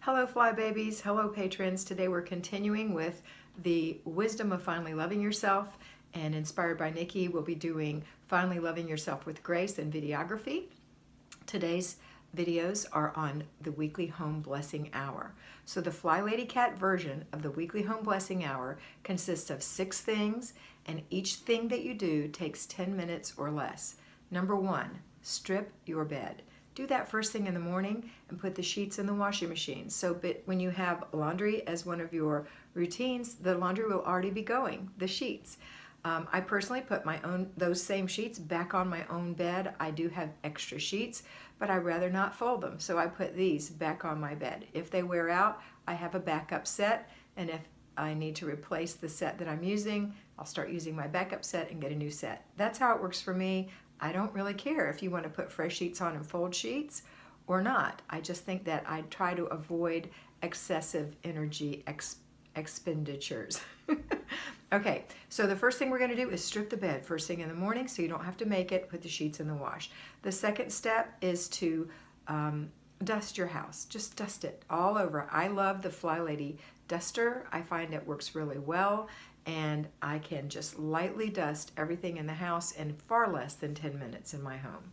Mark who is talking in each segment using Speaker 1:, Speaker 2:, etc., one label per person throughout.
Speaker 1: Hello Fly Babies, hello patrons. Today we're continuing with the wisdom of finally loving yourself, and inspired by Nikki, we'll be doing finally loving yourself with grace and videography. Today's videos are on the weekly home blessing hour. So the FlyLady Kat version of the weekly home blessing hour consists of 6 things, and each thing that you do takes 10 minutes or less. Number 1, strip your bed. Do that first thing in the morning and put the sheets in the washing machine. So when you have laundry as one of your routines, the laundry will already be going, the sheets. I personally put those same sheets back on my own bed. I do have extra sheets, but I'd rather not fold them. So I put these back on my bed. If they wear out, I have a backup set. And if I need to replace the set that I'm using, I'll start using my backup set and get a new set. That's how it works for me. I don't really care if you want to put fresh sheets on and fold sheets or not. I just think that I try to avoid excessive energy expenditures. Okay, so the first thing we're going to do is strip the bed first thing in the morning so you don't have to make it, put the sheets in the wash. The second step is to dust your house. Just dust it all over. I love the FlyLady duster. I find it works really well, and I can just lightly dust everything in the house in far less than 10 minutes in my home.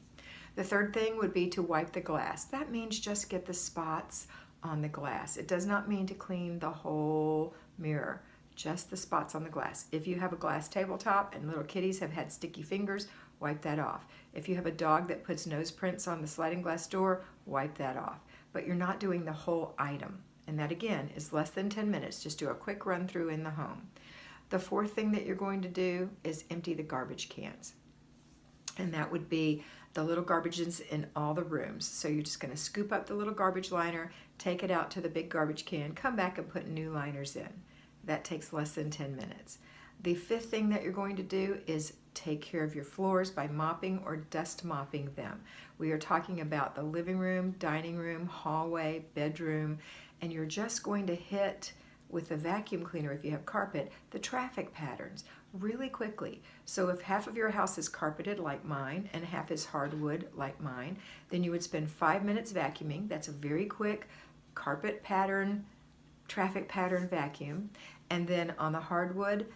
Speaker 1: The third thing would be to wipe the glass. That means just get the spots on the glass. It does not mean to clean the whole mirror, just the spots on the glass. If you have a glass tabletop and little kitties have had sticky fingers, wipe that off. If you have a dog that puts nose prints on the sliding glass door, wipe that off. But you're not doing the whole item. And that again is less than 10 minutes. Just do a quick run through in the home. The fourth thing that you're going to do is empty the garbage cans. And that would be the little garbages in all the rooms. So you're just going to scoop up the little garbage liner, take it out to the big garbage can, come back and put new liners in. That takes less than 10 minutes. The fifth thing that you're going to do is take care of your floors by mopping or dust mopping them. We are talking about the living room, dining room, hallway, bedroom, and you're just going to hit with the vacuum cleaner, if you have carpet, the traffic patterns really quickly. So if half of your house is carpeted like mine and half is hardwood like mine, then you would spend 5 minutes vacuuming. That's a very quick carpet pattern, traffic pattern vacuum. And then on the hardwood,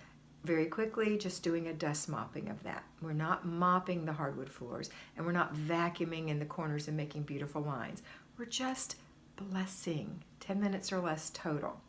Speaker 1: very quickly, just doing a dust mopping of that. We're not mopping the hardwood floors, and we're not vacuuming in the corners and making beautiful lines. We're just blessing, 10 minutes or less total.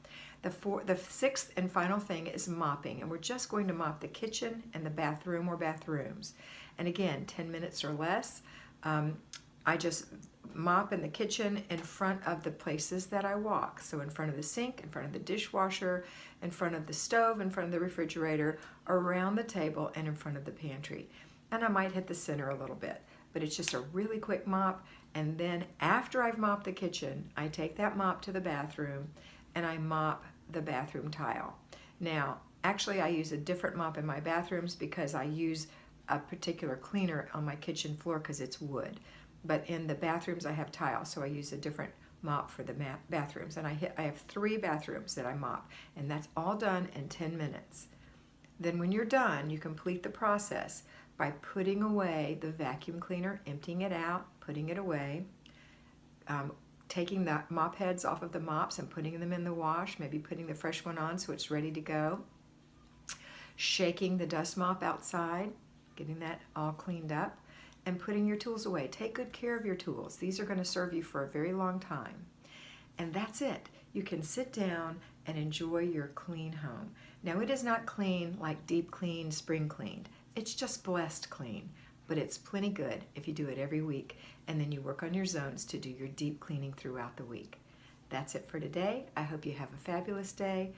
Speaker 1: The sixth and final thing is mopping, and we're just going to mop the kitchen and the bathroom or bathrooms. And again, 10 minutes or less. I just mop in the kitchen in front of the places that I walk. So in front of the sink, in front of the dishwasher, in front of the stove, in front of the refrigerator, around the table, and in front of the pantry. And I might hit the center a little bit, but it's just a really quick mop. And then after I've mopped the kitchen, I take that mop to the bathroom and I mop the bathroom tile. Now, actually I use a different mop in my bathrooms because I use a particular cleaner on my kitchen floor because it's wood. But in the bathrooms I have tile, so I use a different mop for the bathrooms. And I have 3 bathrooms that I mop, and that's all done in 10 minutes. Then when you're done, you complete the process by putting away the vacuum cleaner, emptying it out, putting it away, taking the mop heads off of the mops and putting them in the wash, maybe putting the fresh one on so it's ready to go, shaking the dust mop outside, getting that all cleaned up, and putting your tools away. Take good care of your tools. These are going to serve you for a very long time. And that's it. You can sit down and enjoy your clean home. Now, it is not clean like deep clean, spring cleaned. It's just blessed clean, but it's plenty good if you do it every week, and then you work on your zones to do your deep cleaning throughout the week. That's it for today. I hope you have a fabulous day.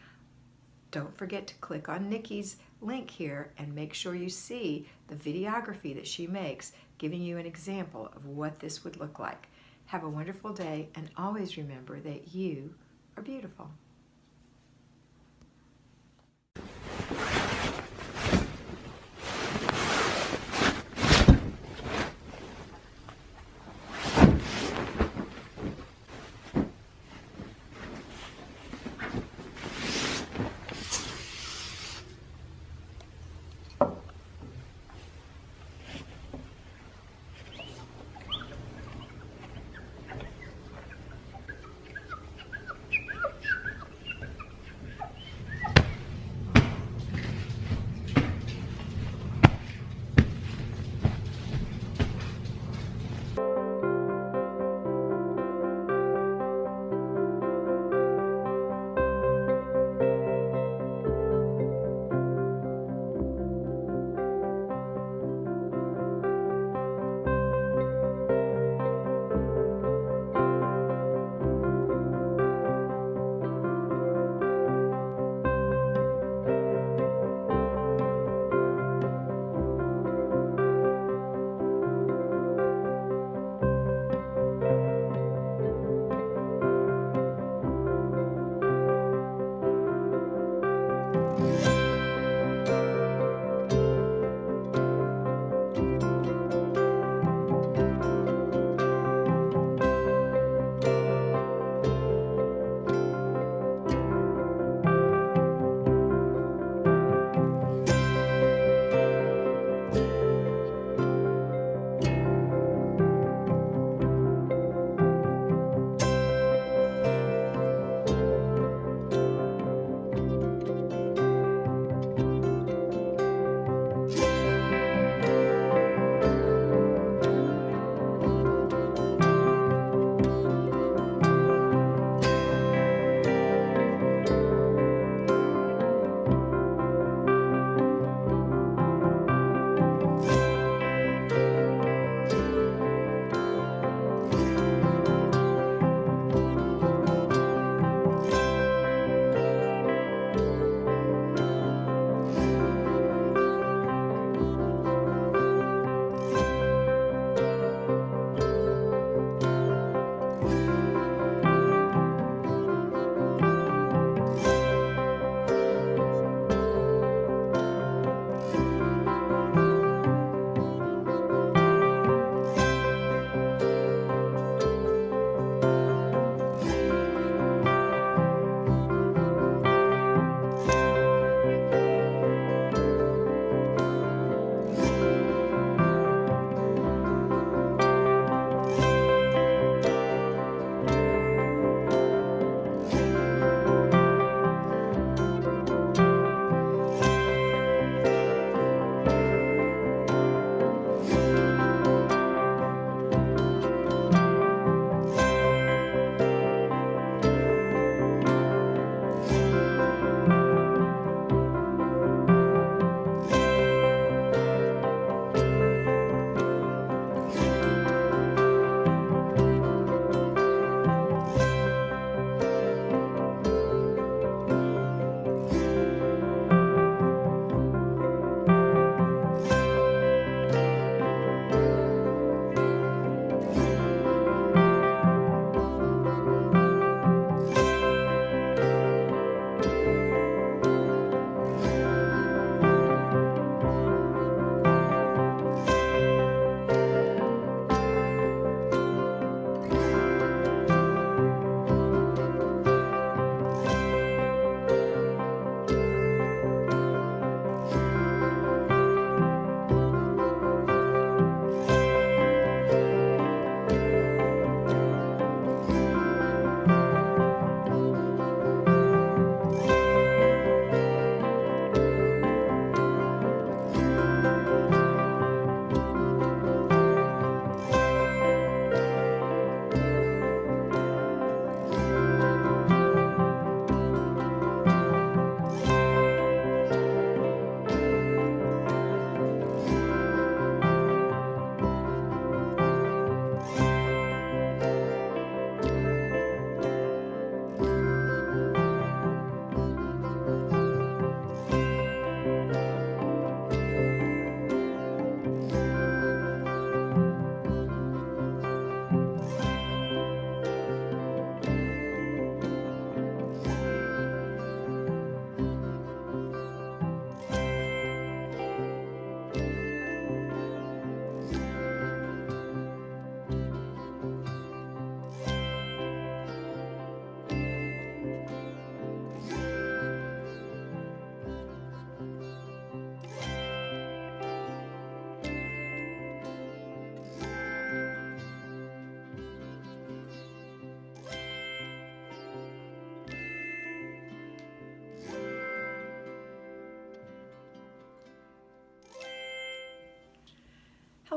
Speaker 1: Don't forget to click on Nikki's link here and make sure you see the videography that she makes, giving you an example of what this would look like. Have a wonderful day, and always remember that you are beautiful.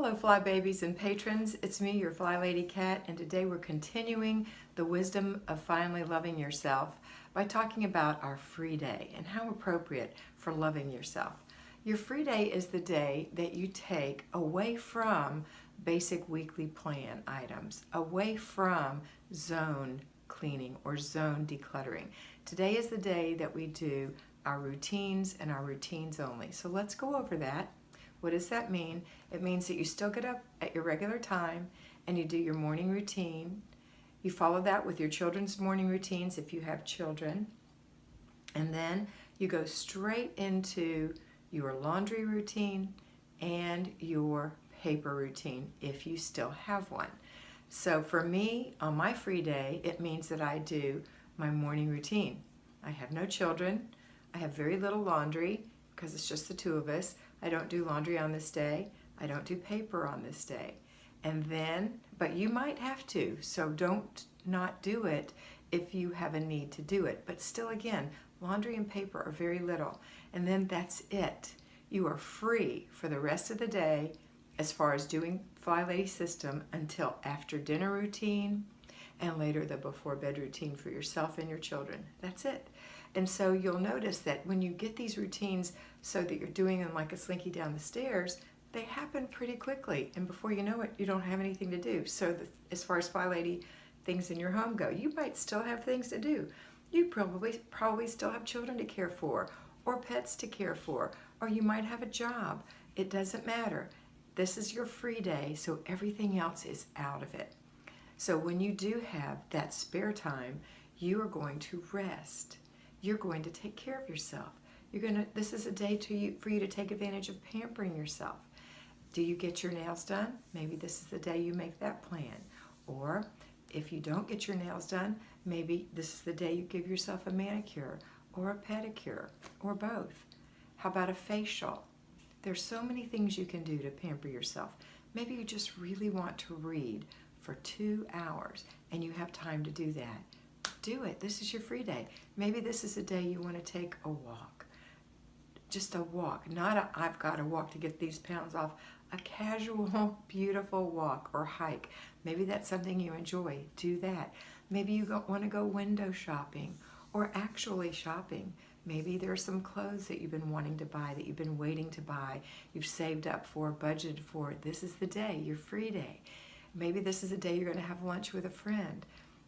Speaker 1: Hello Fly Babies and patrons, it's me, your FlyLady Kat, and today we're continuing the wisdom of finally loving yourself by talking about our free day and how appropriate for loving yourself. Your free day is the day that you take away from basic weekly plan items, away from zone cleaning or zone decluttering. Today is the day that we do our routines and our routines only. So let's go over that. What does that mean? It means that you still get up at your regular time and you do your morning routine. You follow that with your children's morning routines if you have children. And then you go straight into your laundry routine and your paper routine if you still have one. So for me, on my free day, it means that I do my morning routine. I have no children. I have very little laundry because it's just the two of us. I don't do laundry on this day. I don't do paper on this day. And then, but you might have to, so don't not do it if you have a need to do it. But still, again, laundry and paper are very little. And then that's it. You are free for the rest of the day as far as doing FlyLady system until after dinner routine and later the before bed routine for yourself and your children. That's it. And so you'll notice that when you get these routines so that you're doing them like a slinky down the stairs, they happen pretty quickly. And before you know it, you don't have anything to do. So as far as FlyLady things in your home go, you might still have things to do. You probably still have children to care for or pets to care for, or you might have a job. It doesn't matter. This is your free day, so everything else is out of it. So when you do have that spare time, you are going to rest. You're going to take care of yourself. This is a day for you to take advantage of pampering yourself. Do you get your nails done? Maybe this is the day you make that plan. Or if you don't get your nails done, maybe this is the day you give yourself a manicure or a pedicure or both. How about a facial? There's so many things you can do to pamper yourself. Maybe you just really want to read for 2 hours and you have time to do that. Do it. This is your free day. Maybe this is a day you want to take a walk. Just a walk, not a I've got to walk to get these pounds off. A casual, beautiful walk or hike. Maybe that's something you enjoy. Do that. Maybe you want to go window shopping or actually shopping. Maybe there are some clothes that you've been wanting to buy, that you've been waiting to buy, you've saved up for, budgeted for. This is the day, your free day. Maybe this is a day you're going to have lunch with a friend.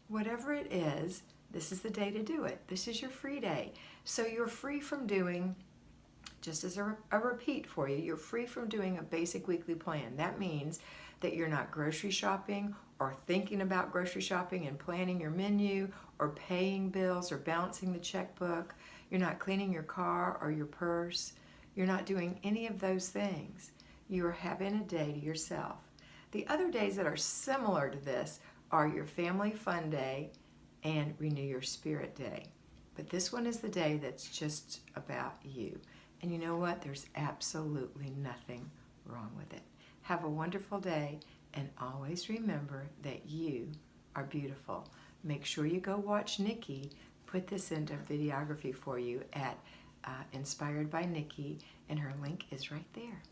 Speaker 1: Whatever it is, this is the day to do it. This is your free day. So you're free from doing, just as a repeat for you, you're free from doing a basic weekly plan. That means that you're not grocery shopping or thinking about grocery shopping and planning your menu or paying bills or balancing the checkbook. You're not cleaning your car or your purse. You're not doing any of those things. You are having a day to yourself. The other days that are similar to this are your family fun day and renew your spirit day. But this one is the day that's just about you. And you know what? There's absolutely nothing wrong with it. Have a wonderful day and always remember that you are beautiful. Make sure you go watch Nikki put this into videography for you at Inspired by Nikki, and her link is right there.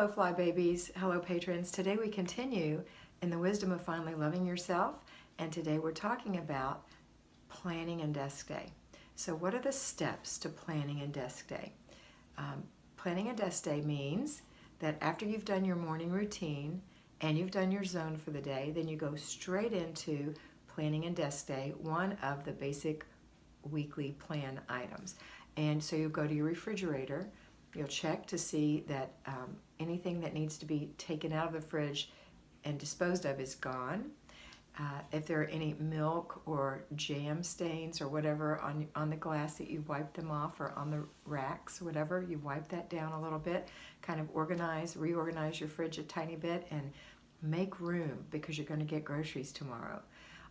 Speaker 1: Hello Fly Babies, hello patrons. Today we continue in the wisdom of finally loving yourself, and today we're talking about planning and desk day. So what are the steps to planning and desk day? Planning and desk day means that after you've done your morning routine and you've done your zone for the day, then you go straight into planning and desk day, one of the basic weekly plan items. And so you'll go to your refrigerator, you'll check to see that anything that needs to be taken out of the fridge and disposed of is gone. If there are any milk or jam stains or whatever on the glass, that you wipe them off, or on the racks, whatever, you wipe that down a little bit, kind of reorganize your fridge a tiny bit and make room, because you're going to get groceries tomorrow.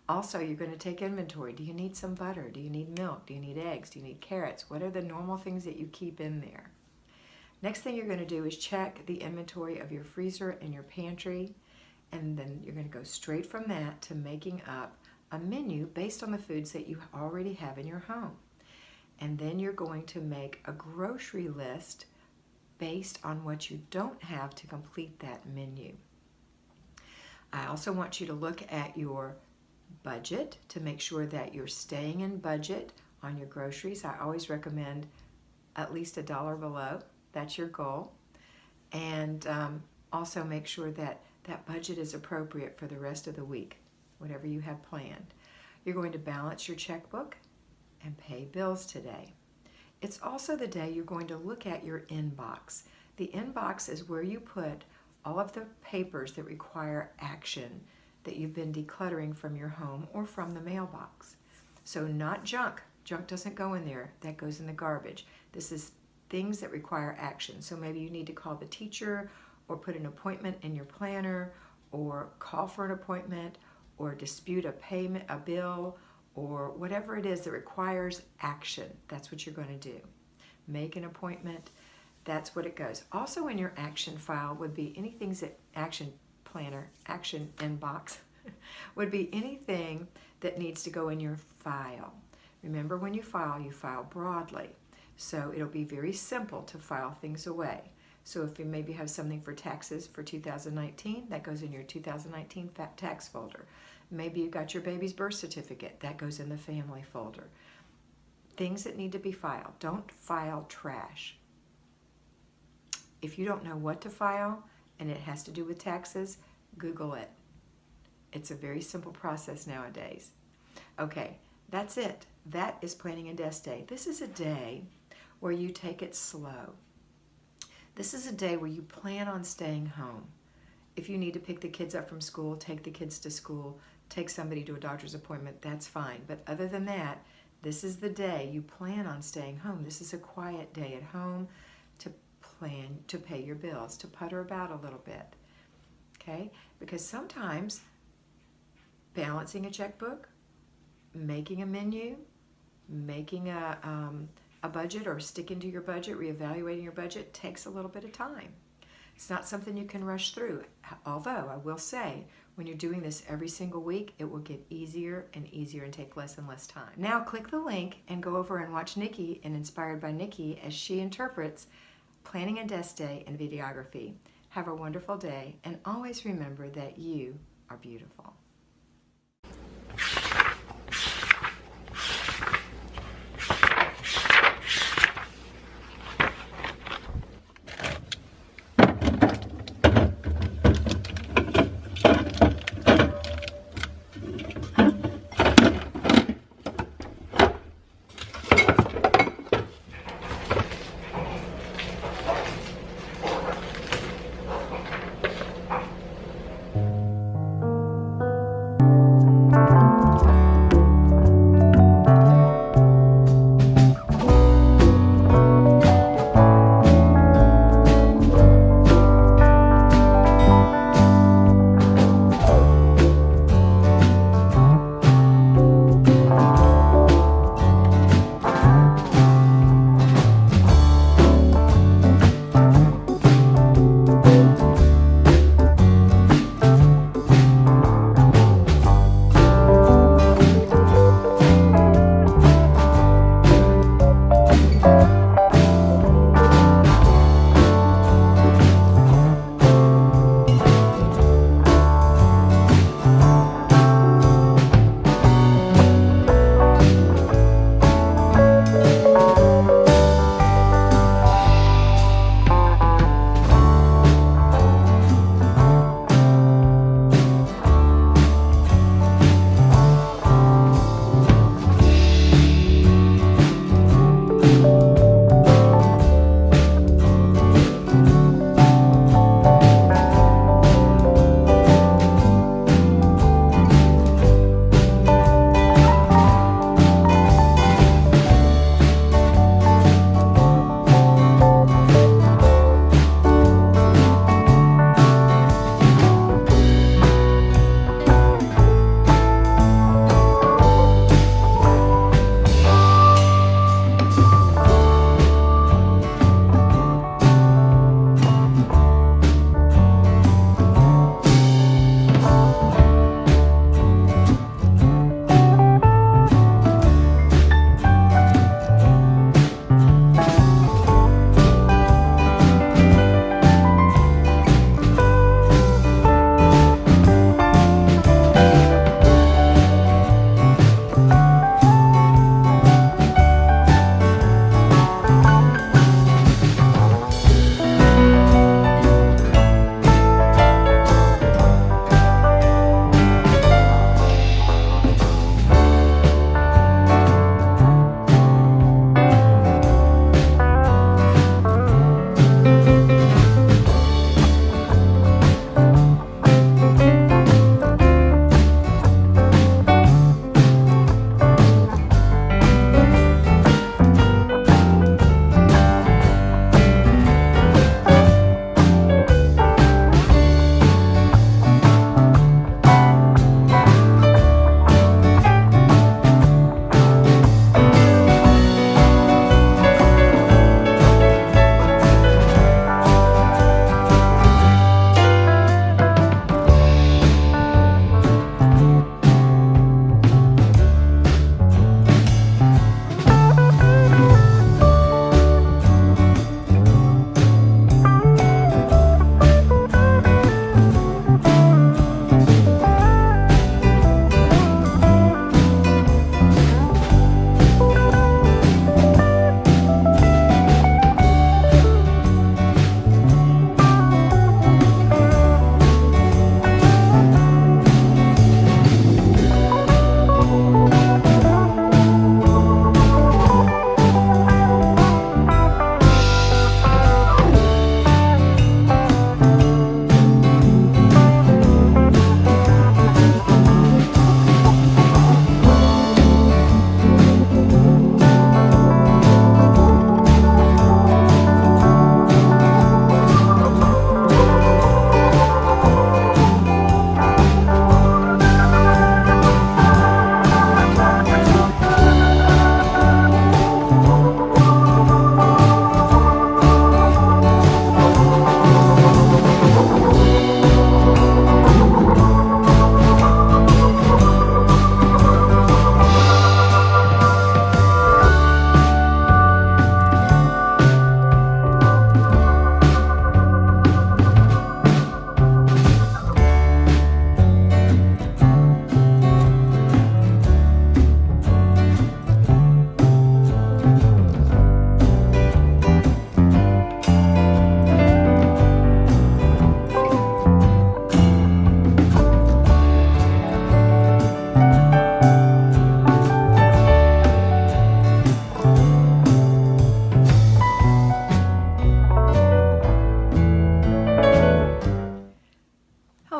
Speaker 1: Also, you're going to take inventory. Do you need some butter? Do you need milk? Do you need eggs? Do you need carrots? What are the normal things that you keep in there? Next thing you're going to do is check the inventory of your freezer and your pantry, and then you're going to go straight from that to making up a menu based on the foods that you already have in your home. And then you're going to make a grocery list based on what you don't have to complete that menu. I also want you to look at your budget to make sure that you're staying in budget on your groceries. I always recommend at least $1 below. That's your goal. And also make sure that that budget is appropriate for the rest of the week, whatever you have planned. You're going to balance your checkbook and pay bills today. It's also the day you're going to look at your inbox. The inbox is where you put all of the papers that require action that you've been decluttering from your home or from the mailbox. So not junk. Junk doesn't go in there. That goes in the garbage. This is things that require action. So maybe you need to call the teacher, or put an appointment in your planner, or call for an appointment, or dispute a payment, a bill, or whatever it is that requires action. That's what you're going to do. Make an appointment. That's what it goes. Also in your action file would be anything that action planner, action inbox, would be anything that needs to go in your file. Remember, when you file broadly. So it'll be very simple to file things away. So if you maybe have something for taxes for 2019, that goes in your 2019 tax folder. Maybe you got your baby's birth certificate, that goes in the family folder. Things that need to be filed. Don't file trash. If you don't know what to file and it has to do with taxes, Google it. It's a very simple process nowadays. Okay, that's it. That is planning and desk day. This is a day where you take it slow. This is a day where you plan on staying home. If you need to pick the kids up from school, take the kids to school, take somebody to a doctor's appointment, that's fine. But other than that, this is the day you plan on staying home. This is a quiet day at home to plan to pay your bills, to putter about a little bit. Okay? Because sometimes balancing a checkbook, making a menu, making a budget, or sticking to your budget, reevaluating your budget, takes a little bit of time. It's not something you can rush through. Although I will say, when you're doing this every single week, it will get easier and easier and take less and less time. Now click the link and go over and watch Nikki and Inspired by Nikki as she interprets planning and desk day and videography. Have a wonderful day, and always remember that you are beautiful.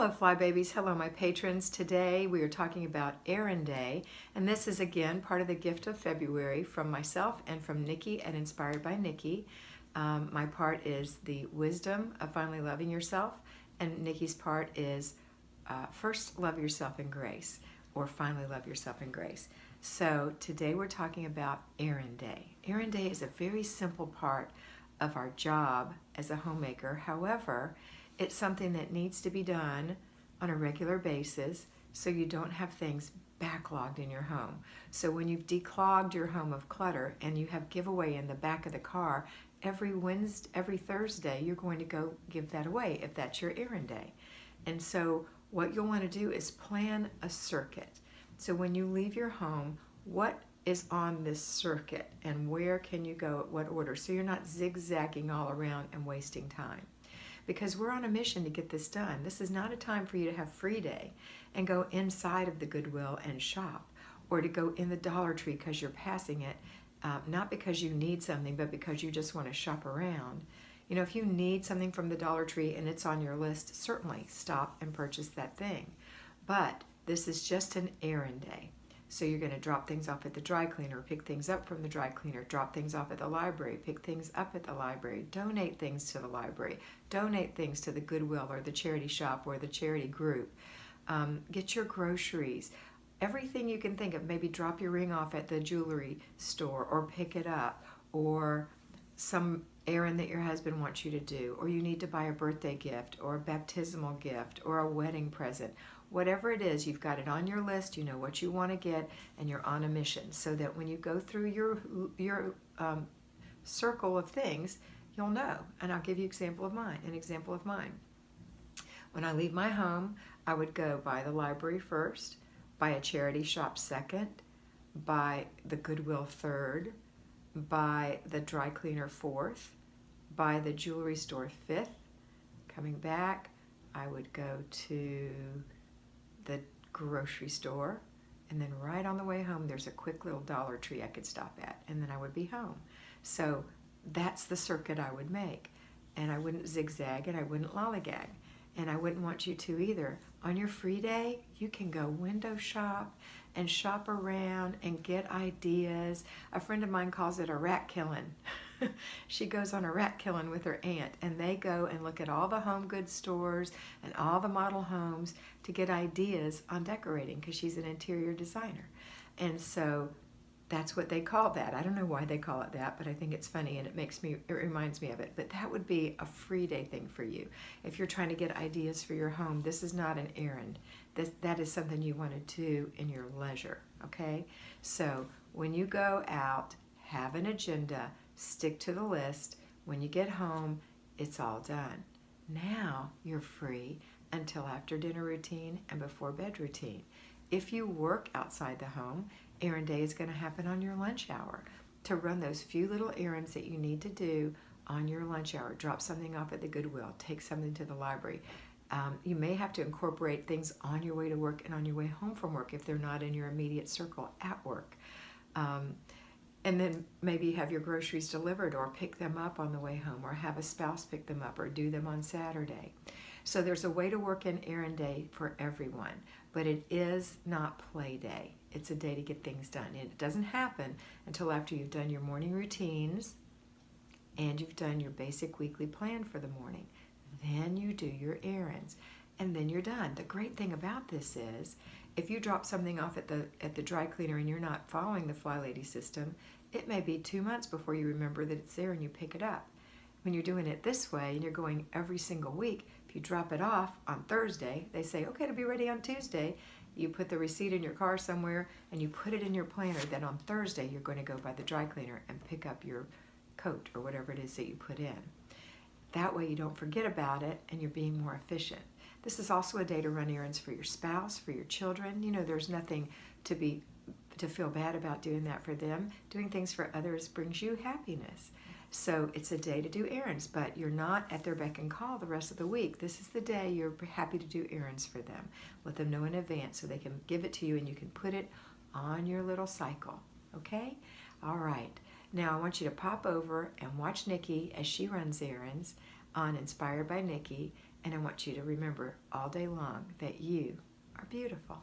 Speaker 1: Hello Fly Babies, hello my patrons. Today we are talking about Errand Day, and this is again part of the gift of February from myself and from Nikki at Inspired by Nikki. My part is the wisdom of finally loving yourself, and Nikki's part is first love yourself in grace, or finally love yourself in grace. So today we're talking about Errand Day. Errand Day is a very simple part of our job as a homemaker. However, it's something that needs to be done on a regular basis so you don't have things backlogged in your home. So when you've declogged your home of clutter and you have giveaway in the back of the car, every Thursday you're going to go give that away if that's your errand day. And so what you'll want to do is plan a circuit. So when you leave your home, what is on this circuit and where can you go at what order, so you're not zigzagging all around and wasting time. Because we're on a mission to get this done. This is not a time for you to have free day and go inside of the Goodwill and shop, or to go in the Dollar Tree because you're passing it, not because you need something, but because you just want to shop around. You know, if you need something from the Dollar Tree and it's on your list, certainly stop and purchase that thing. But this is just an errand day. So you're going to drop things off at the dry cleaner, pick things up from the dry cleaner, drop things off at the library, pick things up at the library, donate things to the library, donate things to the Goodwill or the charity shop or the charity group, get your groceries, everything you can think of. Maybe drop your ring off at the jewelry store or pick it up, or some errand that your husband wants you to do, or you need to buy a birthday gift or a baptismal gift or a wedding present. Whatever it is, you've got it on your list, you know what you want to get, and you're on a mission, so that when you go through your circle of things, you'll know. And I'll give you an example of mine. When I leave my home, I would go by the library first, by a charity shop second, by the Goodwill third, by the dry cleaner fourth, by the jewelry store fifth. Coming back, I would go to the grocery store, and then right on the way home there's a quick little Dollar Tree I could stop at, and then I would be home. So that's the circuit I would make, and I wouldn't zigzag and I wouldn't lollygag, and I wouldn't want you to either. On your free day, you can go window shop and shop around and get ideas. A friend of mine calls it a rat killing. She goes on a rat killing with her aunt, and they go and look at all the home goods stores and all the model homes to get ideas on decorating, because she's an interior designer. And so that's what they call that. I don't know why they call it that, but I think it's funny, and it reminds me of it. But that would be a free day thing for you. If you're trying to get ideas for your home, this is not an errand. That is something you want to do in your leisure, okay? So when you go out, have an agenda, stick to the list. When you get home, it's all done. Now you're free until after dinner routine and before bed routine. If you work outside the home, errand day is going to happen on your lunch hour, to run those few little errands that you need to do on your lunch hour. Drop something off at the Goodwill, take something to the library. You may have to incorporate things on your way to work and on your way home from work if they're not in your immediate circle at work. And then maybe have your groceries delivered, or pick them up on the way home, or have a spouse pick them up, or do them on Saturday. So there's a way to work in errand day for everyone, but it is not play day. It's a day to get things done. And it doesn't happen until after you've done your morning routines and you've done your basic weekly plan for the morning. Then you do your errands, and then you're done. The great thing about this is, if you drop something off at the dry cleaner and you're not following the FlyLady system, it may be 2 months before you remember that it's there and you pick it up. When you're doing it this way and you're going every single week, if you drop it off on Thursday, they say, okay, it'll be ready on Tuesday. You put the receipt in your car somewhere and you put it in your planner. Then on Thursday, you're going to go by the dry cleaner and pick up your coat or whatever it is that you put in. That way you don't forget about it and you're being more efficient. This is also a day to run errands for your spouse, for your children. You know, there's nothing to feel bad about doing that for them. Doing things for others brings you happiness. So it's a day to do errands, but you're not at their beck and call the rest of the week. This is the day you're happy to do errands for them. Let them know in advance so they can give it to you and you can put it on your little cycle, okay? All right. Now I want you to pop over and watch Nikki as she runs errands on Inspired by Nikki, And I want you to remember all day long that you are beautiful.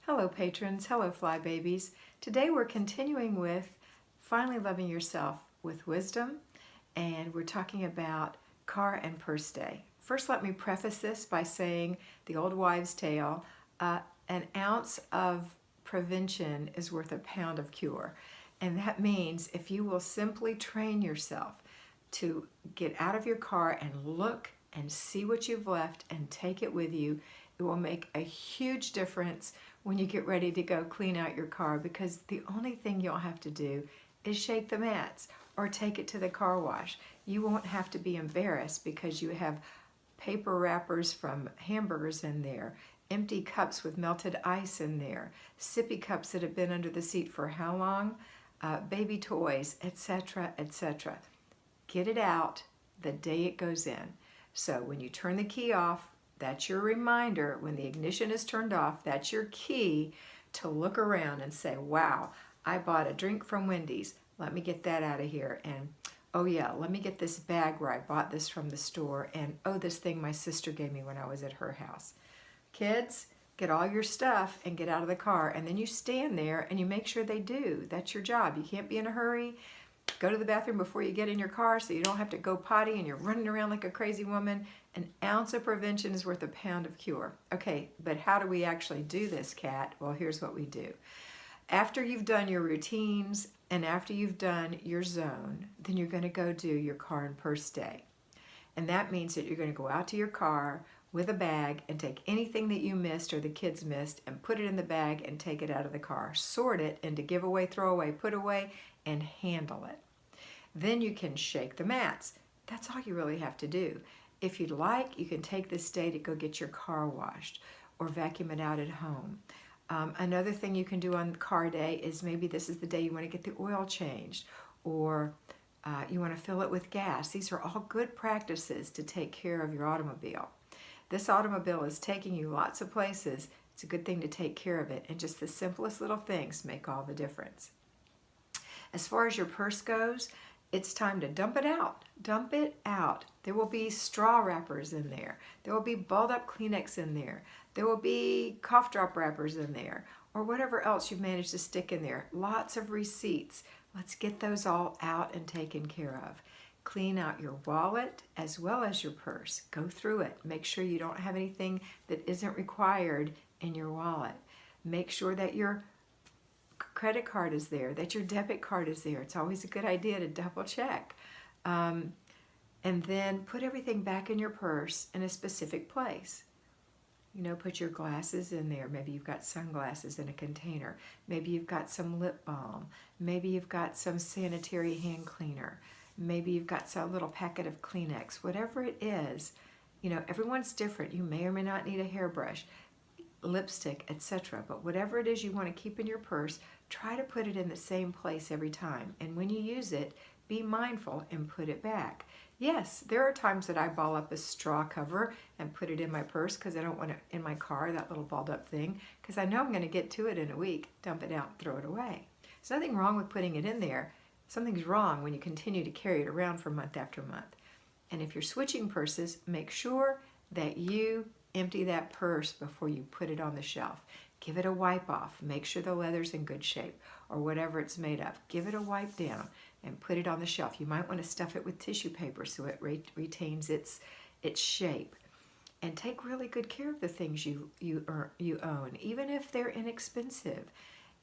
Speaker 1: Hello patrons, hello fly babies. Today we're continuing with Finally Loving Yourself with Wisdom, and we're talking about car and purse day. First, let me preface this by saying the old wives' tale, an ounce of prevention is worth a pound of cure. And that means if you will simply train yourself to get out of your car and look and see what you've left and take it with you, it will make a huge difference when you get ready to go clean out your car, because the only thing you'll have to do is shake the mats or take it to the car wash. You won't have to be embarrassed because you have paper wrappers from hamburgers in there, empty cups with melted ice in there, sippy cups that have been under the seat for how long, baby toys, etc., etc. Get it out the day it goes in. So when you turn the key off, that's your reminder. When the ignition is turned off, that's your key to look around and say, wow, I bought a drink from Wendy's. Let me get that out of here. And oh yeah, let me get this bag where I bought this from the store. And oh, this thing my sister gave me when I was at her house. Kids, get all your stuff and get out of the car. And then you stand there and you make sure they do. That's your job. You can't be in a hurry. Go to the bathroom before you get in your car so you don't have to go potty and you're running around like a crazy woman. An ounce of prevention is worth a pound of cure. Okay, but how do we actually do this, Kat? Well, here's what we do. After you've done your routines and after you've done your zone, then you're going to go do your car and purse day. And that means that you're going to go out to your car with a bag and take anything that you missed or the kids missed and put it in the bag and take it out of the car. Sort it into give away, throw away, put away, and handle it. Then you can shake the mats. That's all you really have to do. If you'd like, you can take this day to go get your car washed or vacuum it out at home. Another thing you can do on car day is maybe this is the day you want to get the oil changed, or you want to fill it with gas. These are all good practices to take care of your automobile. This automobile is taking you lots of places. It's a good thing to take care of it, and just the simplest little things make all the difference. As far as your purse goes, it's time to dump it out. Dump it out. There will be straw wrappers in there. There will be balled up Kleenex in there. There will be cough drop wrappers in there, or whatever else you've managed to stick in there. Lots of receipts. Let's get those all out and taken care of. Clean out your wallet as well as your purse. Go through it. Make sure you don't have anything that isn't required in your wallet. Make sure that your credit card is there, that your debit card is there. It's always a good idea to double check. And then put everything back in your purse in a specific place. You know, put your glasses in there. Maybe you've got sunglasses in a container. Maybe you've got some lip balm. Maybe you've got some sanitary hand cleaner. Maybe you've got some little packet of Kleenex. Whatever it is, you know, everyone's different. You may or may not need a hairbrush, lipstick, etc. But whatever it is you want to keep in your purse, try to put it in the same place every time. And when you use it, be mindful and put it back. Yes, there are times that I ball up a straw cover and put it in my purse because I don't want it in my car, that little balled up thing, because I know I'm going to get to it in a week, dump it out, and throw it away. There's nothing wrong with putting it in there. Something's wrong when you continue to carry it around for month after month. And if you're switching purses, make sure that you empty that purse before you put it on the shelf. Give it a wipe off. Make sure the leather's in good shape, or whatever it's made of. Give it a wipe down and put it on the shelf. You might want to stuff it with tissue paper so it retains its shape. And take really good care of the things you own, even if they're inexpensive.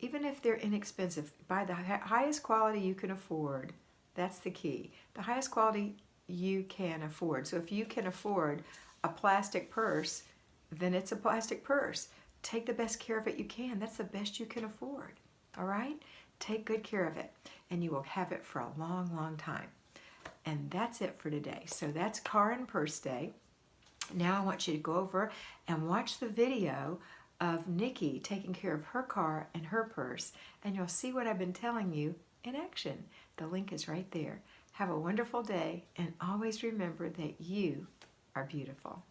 Speaker 1: Even if they're inexpensive, buy the highest quality you can afford. That's the key. The highest quality you can afford. So if you can afford a plastic purse, then it's a plastic purse. Take the best care of it you can. That's the best you can afford. All right? Take good care of it, and you will have it for a long, long time. And that's it for today. So that's car and purse day. Now I want you to go over and watch the video of Nikki taking care of her car and her purse, and you'll see what I've been telling you in action. The link is right there. Have a wonderful day, and always remember that you are beautiful.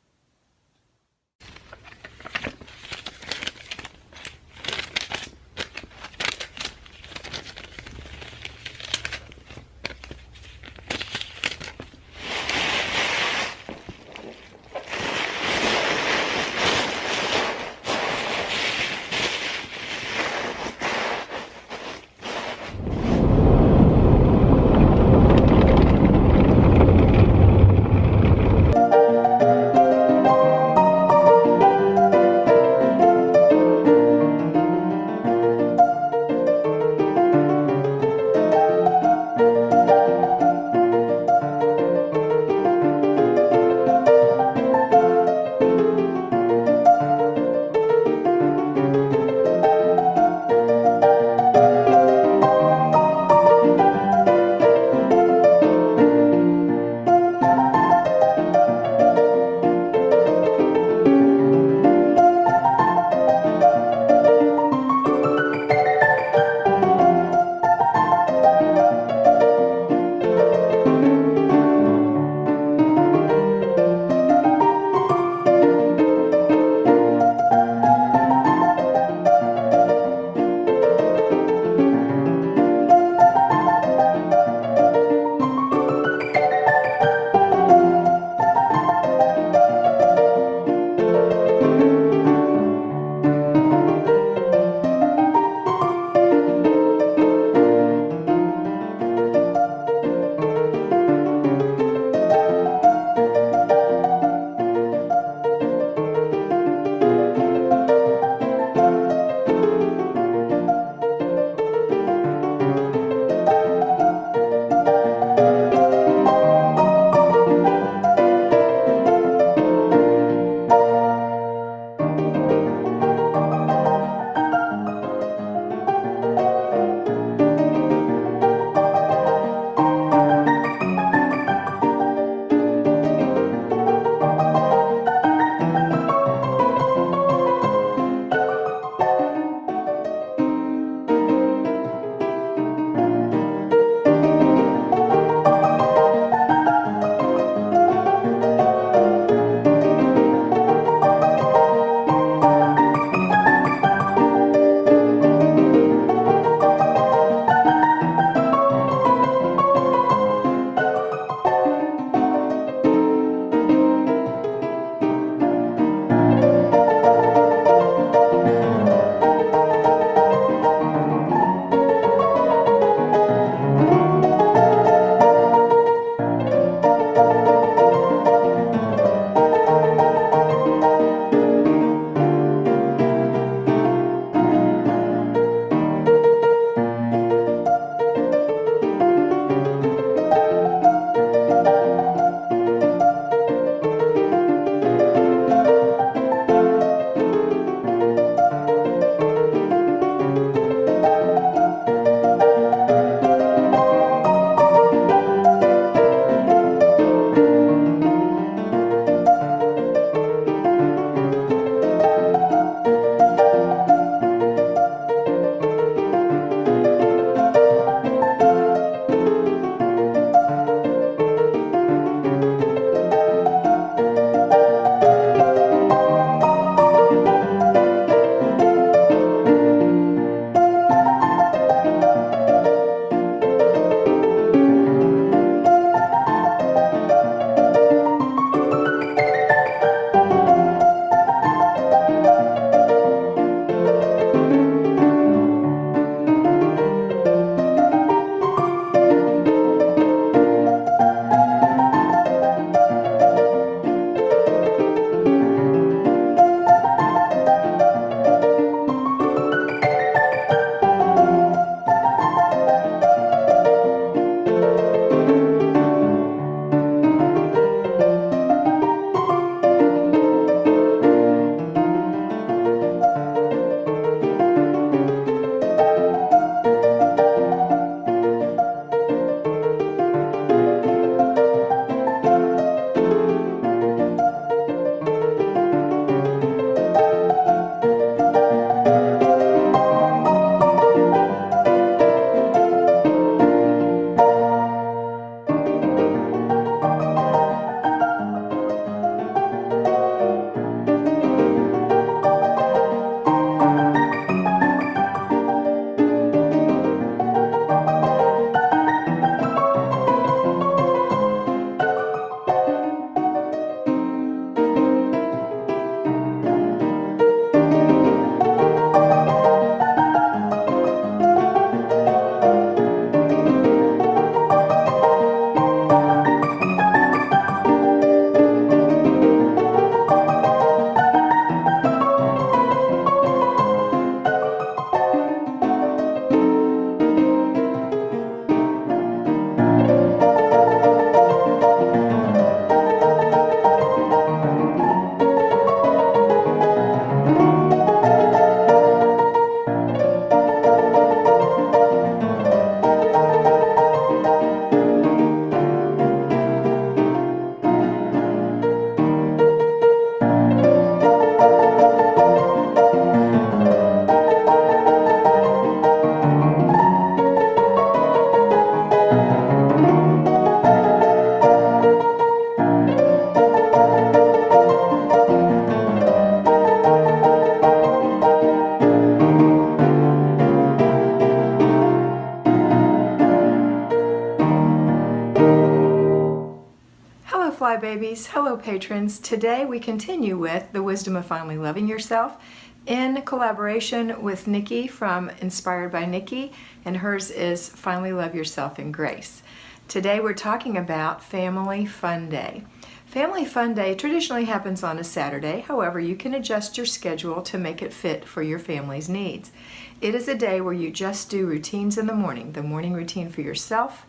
Speaker 1: Fly Babies. Hello patrons. Today we continue with the wisdom of finally loving yourself in collaboration with Nikki from Inspired by Nikki, and hers is Finally Love Yourself in Grace. Today we're talking about Family Fun Day. Family Fun Day traditionally happens on a Saturday. However, you can adjust your schedule to make it fit for your family's needs. It is a day where you just do routines in the morning routine for yourself,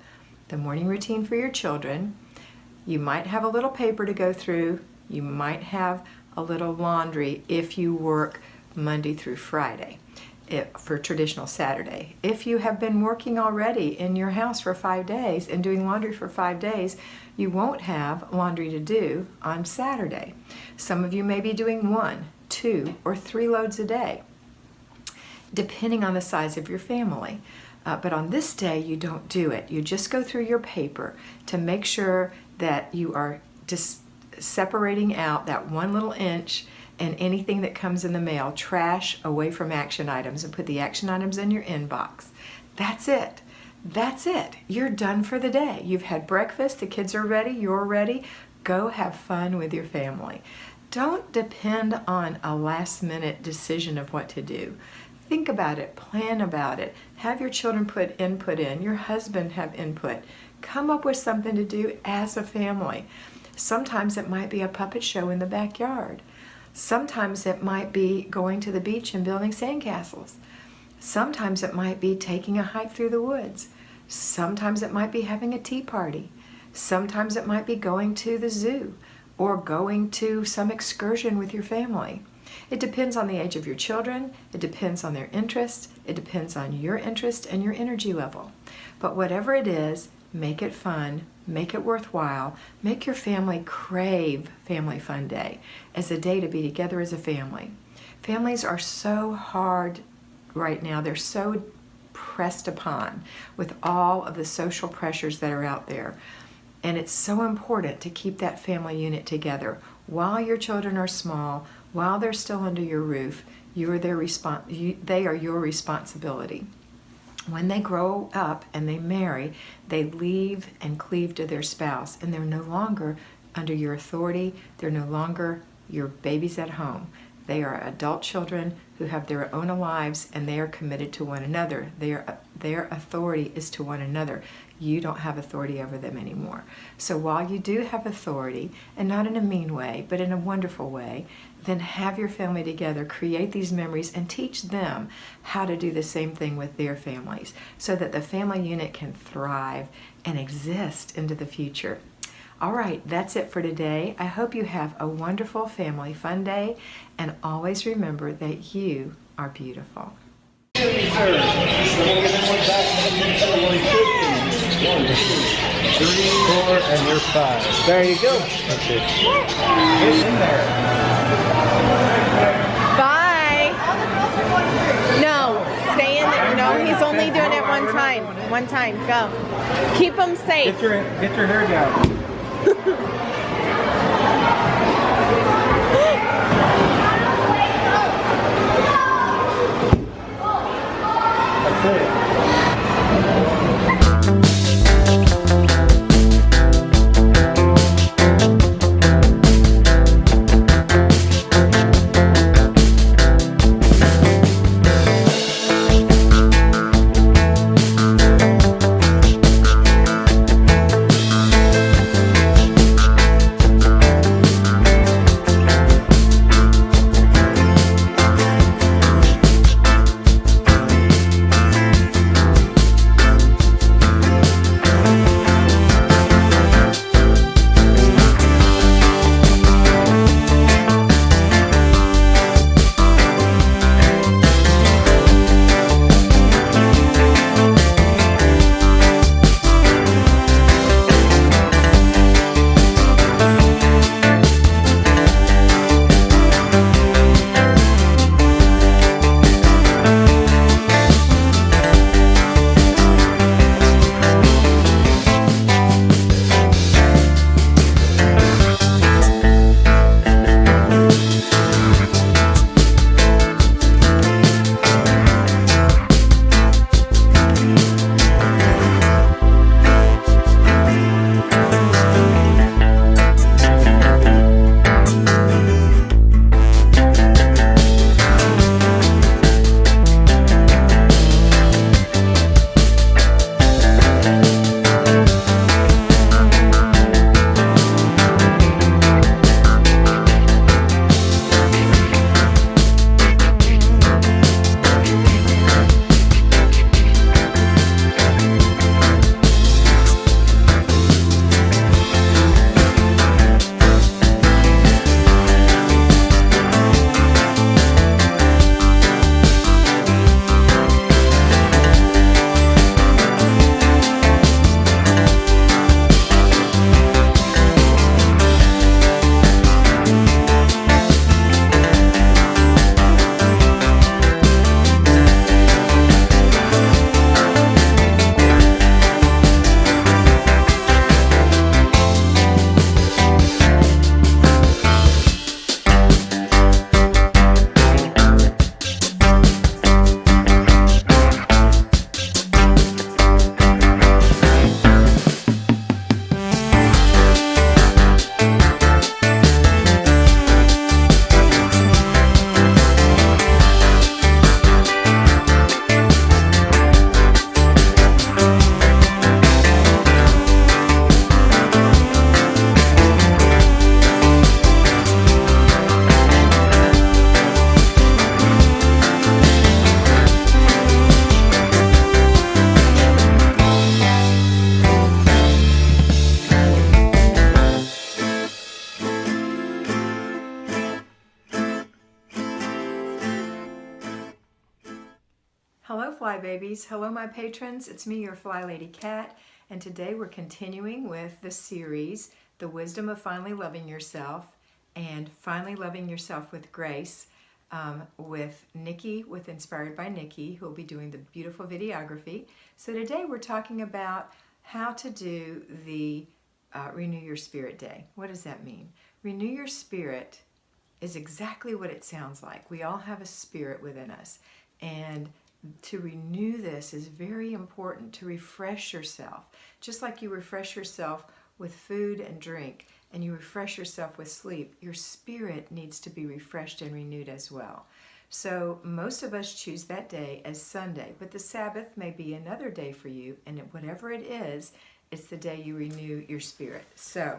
Speaker 1: the morning routine for your children. You might have a little paper to go through. You might have a little laundry if you work Monday through Friday for traditional Saturday. If you have been working already in your house for 5 days and doing laundry for 5 days, you won't have laundry to do on Saturday. Some of you may be doing 1, 2, or 3 loads a day, depending on the size of your family. But on this day, you don't do it. You just go through your paper to make sure that you are just separating out that 1 little inch and anything that comes in the mail, trash away from action items, and put the action items in your inbox. That's it. That's it. You're done for the day. You've had breakfast, the kids are ready, you're ready. Go have fun with your family. Don't depend on a last-minute decision of what to do. Think about it, plan about it, have your children put input in, your husband have input. Come up with something to do as a family. Sometimes it might be a puppet show in the backyard. Sometimes it might be going to the beach and building sandcastles. Sometimes it might be taking a hike through the woods. Sometimes it might be having a tea party. Sometimes it might be going to the zoo or going to some excursion with your family. It depends on the age of your children, it depends on their interests, it depends on your interest and your energy level. But whatever it is, make it fun, make it worthwhile, make your family crave Family Fun Day as a day to be together as a family. Families are so hard right now, they're so pressed upon with all of the social pressures that are out there. And it's so important to keep that family unit together while your children are small, while they're still under your roof. They are your responsibility. When they grow up and they marry, they leave and cleave to their spouse, and they're no longer under your authority. They're no longer your babies at home. They are adult children who have their own lives, and they are committed to one another. Their authority is to one another. You don't have authority over them anymore. So while you do have authority, and not in a mean way, but in a wonderful way, then have your family together, create these memories, and teach them how to do the same thing with their families so that the family unit can thrive and exist into the future. All right, that's it for today. I hope you have a wonderful Family Fun Day, and always remember that you are beautiful.
Speaker 2: 1, 2, 3, 4, and you're 5. There you go. That's it. It's in there.
Speaker 3: Bye. No, stay in there. No, he's only doing it one time. One time. Go. Keep him safe.
Speaker 2: Get your hair down. That's it.
Speaker 1: Hello, Fly Babies. Hello, my patrons. It's me, your FlyLady Kat, and today we're continuing with the series, The Wisdom of Finally Loving Yourself and Finally Loving Yourself with Grace, with Nikki, with Inspired by Nikki, who will be doing the beautiful videography. So today we're talking about how to do the Renew Your Spirit Day. What does that mean? Renew Your Spirit is exactly what it sounds like. We all have a spirit within us, and to renew this is very important, to refresh yourself. Just like you refresh yourself with food and drink, and you refresh yourself with sleep, your spirit needs to be refreshed and renewed as well. So most of us choose that day as Sunday, but the Sabbath may be another day for you, and whatever it is, it's the day you renew your spirit. So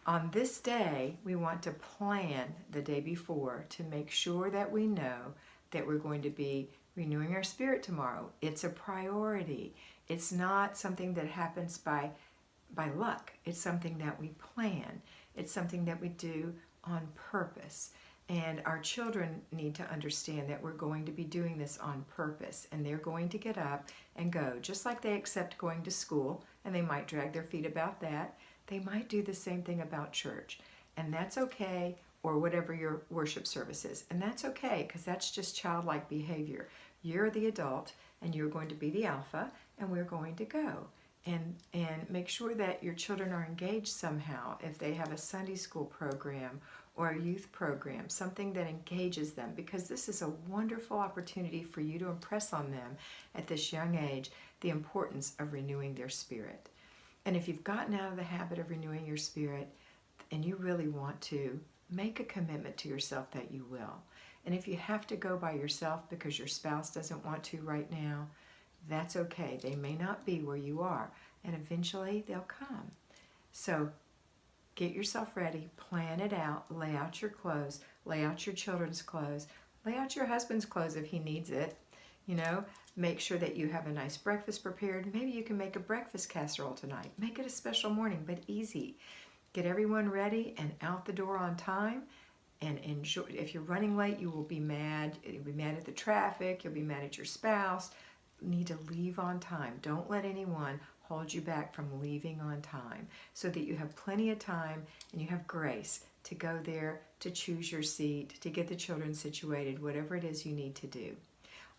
Speaker 1: on this day, we want to plan the day before to make sure that we know that we're going to be renewing our spirit tomorrow. It's a priority. It's not something that happens by luck. It's something that we plan. It's something that we do on purpose. And our children need to understand that we're going to be doing this on purpose, and they're going to get up and go. Just like they accept going to school, and they might drag their feet about that, they might do the same thing about church. And that's okay, or whatever your worship service is. And that's okay, because that's just childlike behavior. You're the adult, and you're going to be the alpha, and we're going to go. And make sure that your children are engaged somehow. If they have a Sunday school program or a youth program, something that engages them, because this is a wonderful opportunity for you to impress on them at this young age the importance of renewing their spirit. And if you've gotten out of the habit of renewing your spirit and you really want to, make a commitment to yourself that you will. And if you have to go by yourself because your spouse doesn't want to right now, that's okay. They may not be where you are, and eventually they'll come. So get yourself ready, plan it out, lay out your clothes, lay out your children's clothes, lay out your husband's clothes if he needs it. You know, make sure that you have a nice breakfast prepared. Maybe you can make a breakfast casserole tonight. Make it a special morning, but easy. Get everyone ready and out the door on time, and enjoy. If you're running late, you will be mad. You'll be mad at the traffic. You'll be mad at your spouse. You need to leave on time. Don't let anyone hold you back from leaving on time, so that you have plenty of time and you have grace to go there, to choose your seat, to get the children situated, whatever it is you need to do.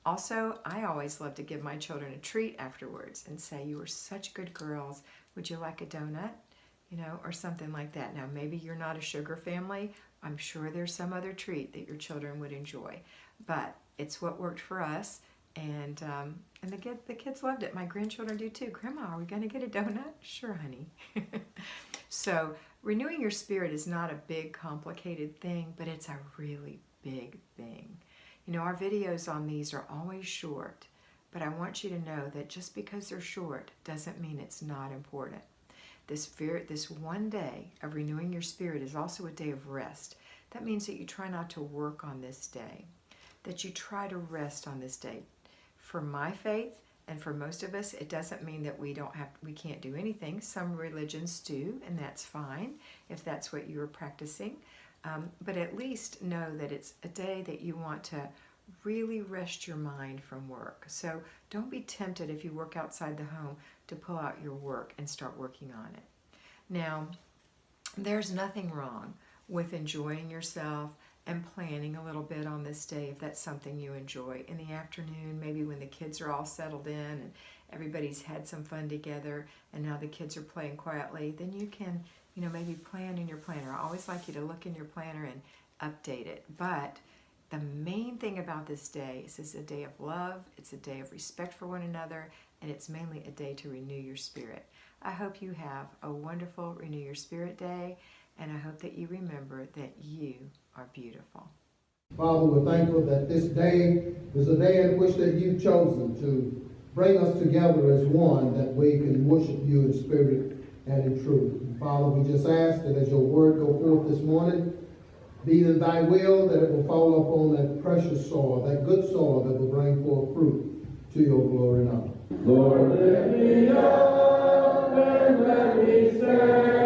Speaker 1: Also, I always love to give my children a treat afterwards and say, you were such good girls. Would you like a donut? You know, or something like that. Now, maybe you're not a sugar family. I'm sure there's some other treat that your children would enjoy. But it's what worked for us, and the kids loved it. My grandchildren do too. Grandma, are we going to get a donut? Sure, honey. So renewing your spirit is not a big, complicated thing, but it's a really big thing. You know, our videos on these are always short, but I want you to know that just because they're short doesn't mean it's not important. This one day of renewing your spirit is also a day of rest. That means that you try not to work on this day, that you try to rest on this day. For my faith, and for most of us, it doesn't mean that we can't do anything. Some religions do, and that's fine if that's what you're practicing. But at least know that it's a day that you want to really rest your mind from work. So don't be tempted if you work outside the home to pull out your work and start working on it. Now, there's nothing wrong with enjoying yourself and planning a little bit on this day if that's something you enjoy. In the afternoon, maybe when the kids are all settled in and everybody's had some fun together and now the kids are playing quietly, then you can, you know, maybe plan in your planner. I always like you to look in your planner and update it. But the main thing about this day is it's a day of love, it's a day of respect for one another, and it's mainly a day to renew your spirit. I hope you have a wonderful Renew Your Spirit Day, and I hope that you remember that you are beautiful.
Speaker 4: Father, we're thankful that this day is a day in which that you've chosen to bring us together as one, that we can worship you in spirit and in truth. And Father, we just ask that as your word go forth this morning, be it thy will that it will fall upon that precious soil, that good soil that will bring forth fruit to your glory and honor.
Speaker 5: Lord, lift me up and let me stand.